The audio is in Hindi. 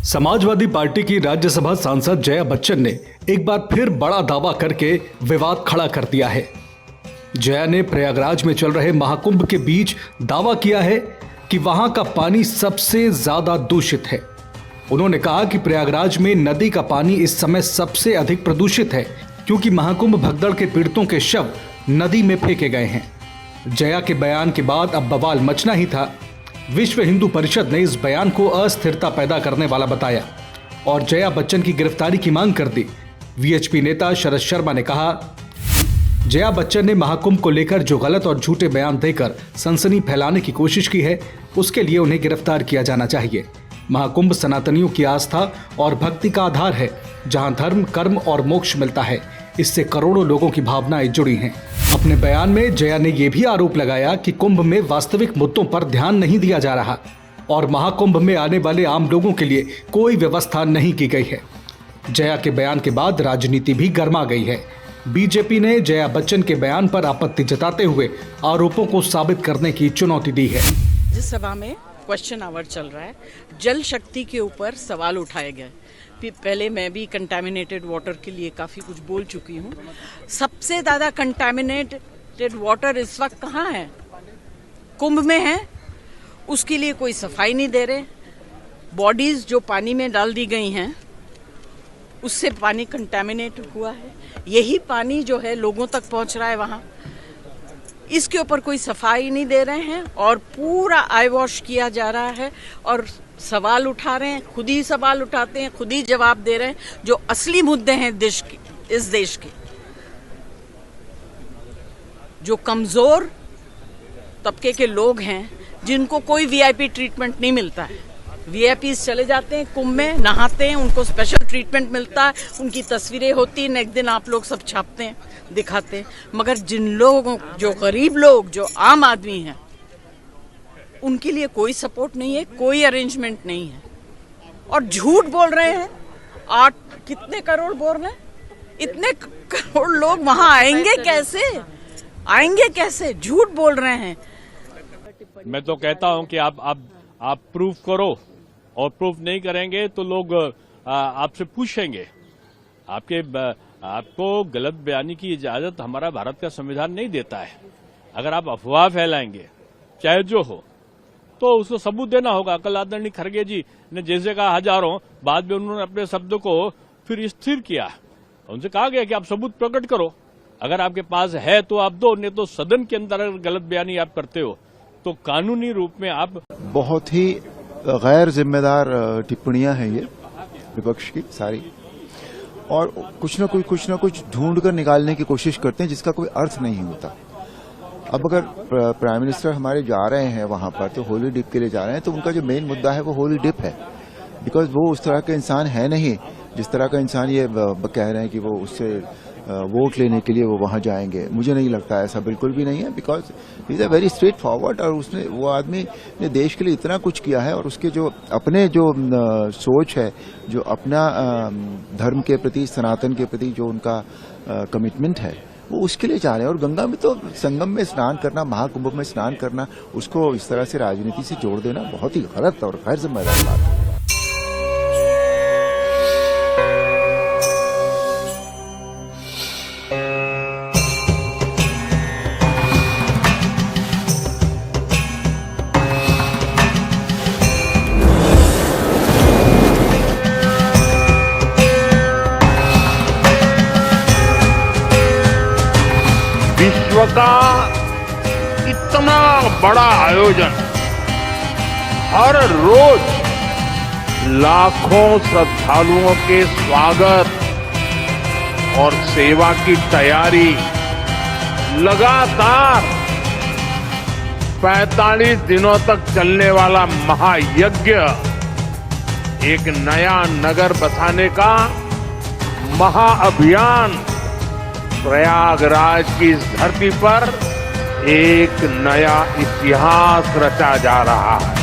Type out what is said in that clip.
समाजवादी पार्टी की राज्यसभा सांसद जया बच्चन ने एक बार फिर बड़ा दावा करके विवाद खड़ा कर दिया है। जया ने प्रयागराज में चल रहे महाकुंभ के बीच दावा किया है कि वहां का पानी सबसे ज्यादा दूषित है। उन्होंने कहा कि प्रयागराज में नदी का पानी इस समय सबसे अधिक प्रदूषित है क्योंकि महाकुंभ भगदड़ के पीड़ितों के शव नदी में फेंके गए हैं। जया के बयान के बाद अब बवाल मचना ही था। विश्व हिंदू परिषद ने इस बयान को अस्थिरता पैदा करने वाला बताया और जया बच्चन की गिरफ्तारी की मांग कर दी। वीएचपी नेता शरद शर्मा ने कहा, जया बच्चन ने महाकुंभ को लेकर जो गलत और झूठे बयान देकर सनसनी फैलाने की कोशिश की है, उसके लिए उन्हें गिरफ्तार किया जाना चाहिए। महाकुंभ सनातनियों की आस्था और भक्ति का आधार है, जहां धर्म, कर्म और मोक्ष मिलता है। इससे करोड़ों लोगों की भावनाएं जुड़ी हैं। अपने बयान में जया ने यह भी आरोप लगाया कि कुंभ में वास्तविक मुद्दों पर ध्यान नहीं दिया जा रहा और महाकुंभ में आने वाले आम लोगों के लिए कोई व्यवस्था नहीं की गई है। जया के बयान के बाद राजनीति भी गर्मा गई है। बीजेपी ने जया बच्चन के बयान पर आपत्ति जताते हुए आरोपों को साबित करने की चुनौती दी है। राज्यसभा में क्वेश्चन आवर चल रहा है, जल शक्ति के ऊपर सवाल उठाए गए। पहले मैं भी कंटामिनेटेड वाटर के लिए काफ़ी कुछ बोल चुकी हूँ। सबसे ज़्यादा कंटामिनेटेड वाटर इस वक्त कहाँ है? कुंभ में है। उसके लिए कोई सफाई नहीं दे रहे। बॉडीज जो पानी में डाल दी गई हैं उससे पानी कंटामिनेट हुआ है। यही पानी जो है लोगों तक पहुँच रहा है वहाँ। इसके ऊपर कोई सफाई नहीं दे रहे हैं और पूरा आई वॉश किया जा रहा है और सवाल उठा रहे हैं, खुद ही सवाल उठाते हैं, खुद ही जवाब दे रहे हैं। जो असली मुद्दे हैं इस देश के, जो कमजोर तबके के लोग हैं, जिनको कोई वीआईपी ट्रीटमेंट नहीं मिलता है। वीआईपीज चले जाते हैं कुंभ में, नहाते हैं, उनको स्पेशल ट्रीटमेंट मिलता है, उनकी तस्वीरें होती हैं, नेक्स्ट दिन आप लोग सब छापते हैं, दिखाते हैं। मगर जिन लोगों, जो गरीब लोग, जो आम आदमी हैं, उनके लिए कोई सपोर्ट नहीं है, कोई अरेंजमेंट नहीं है और झूठ बोल रहे हैं। 8 कितने करोड़ बोल रहे हैं? इतने करोड़ लोग वहां आएंगे कैसे? आएंगे कैसे? झूठ बोल रहे हैं। मैं तो कहता हूं कि आप प्रूफ करो, और प्रूफ नहीं करेंगे तो लोग आपसे पूछेंगे। आपको गलत बयानी की इजाजत हमारा भारत का संविधान नहीं देता है। अगर आप अफवाह फैलाएंगे, चाहे जो हो, तो उसको सबूत देना होगा। कल आदरणीय खड़गे जी ने जैसे कहा हजारों, बाद में उन्होंने अपने शब्द को फिर स्थिर किया। उनसे कहा गया कि आप सबूत प्रकट करो। अगर आपके पास है तो आप दो, नहीं तो सदन के अंदर अगर गलत बयानी आप करते हो तो कानूनी रूप में आप। बहुत ही गैर जिम्मेदार टिप्पणियां हैं ये विपक्ष की सारी, और कुछ न कुछ ढूंढ कर निकालने की कोशिश करते हैं जिसका कोई अर्थ नहीं होता। अब अगर प्राइम मिनिस्टर हमारे जा रहे हैं वहां पर, तो होली डिप के लिए जा रहे हैं, तो उनका जो मेन मुद्दा है वो होली डिप है। बिकॉज वो उस तरह का इंसान है नहीं जिस तरह का इंसान ये कह रहे हैं कि वो उससे वोट लेने के लिए वो वहां जाएंगे। मुझे नहीं लगता, ऐसा बिल्कुल भी नहीं है। Because is a very straight forward, और वो आदमी ने देश के लिए इतना कुछ किया है, और उसके जो अपने जो सोच है, जो अपना धर्म के प्रति, सनातन के प्रति जो उनका कमिटमेंट है, वो उसके लिए जा रहे हैं। और गंगा में तो संगम में स्नान करना, महाकुंभ में स्नान करना, उसको इस तरह से राजनीति से जोड़ देना बहुत ही गलत और गैर जिम्मेदार बात है। विश्व का इतना बड़ा आयोजन, हर रोज लाखों श्रद्धालुओं के स्वागत और सेवा की तैयारी, लगातार 45 दिनों तक चलने वाला महायज्ञ, एक नया नगर बसाने का महाअभियान, प्रयागराज की इस धरती पर एक नया इतिहास रचा जा रहा है।